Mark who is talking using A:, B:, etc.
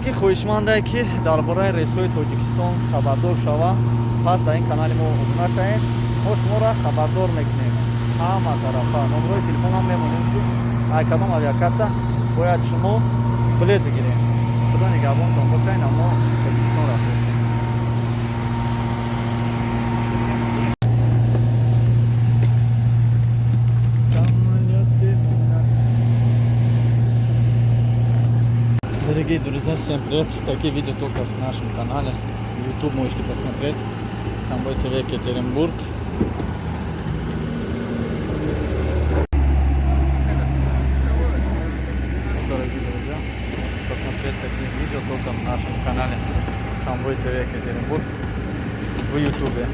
A: ки хоҳишмандае ки дар бораи рейсҳои Тоҷикистон хабардор шавам, пас дар ин канали мо обуна шавед. мо шуморо хабардор мекунем ҳама тарафа. номерои телефонам мемонем ки ҳар кадом авиакасса бояд шумо билет бигирем. худо нигаҳбонтон бошед. мо Тоҷикистон рафтем. Дорогие друзья, всем привет! Такие видео только с нашем канале. YouTube можете посмотреть. Самбой ТВ Екатеринбург. Дорогие друзья, посмотреть такие видео только в нашем канале Самбой ТВ Екатеринбург в YouTube.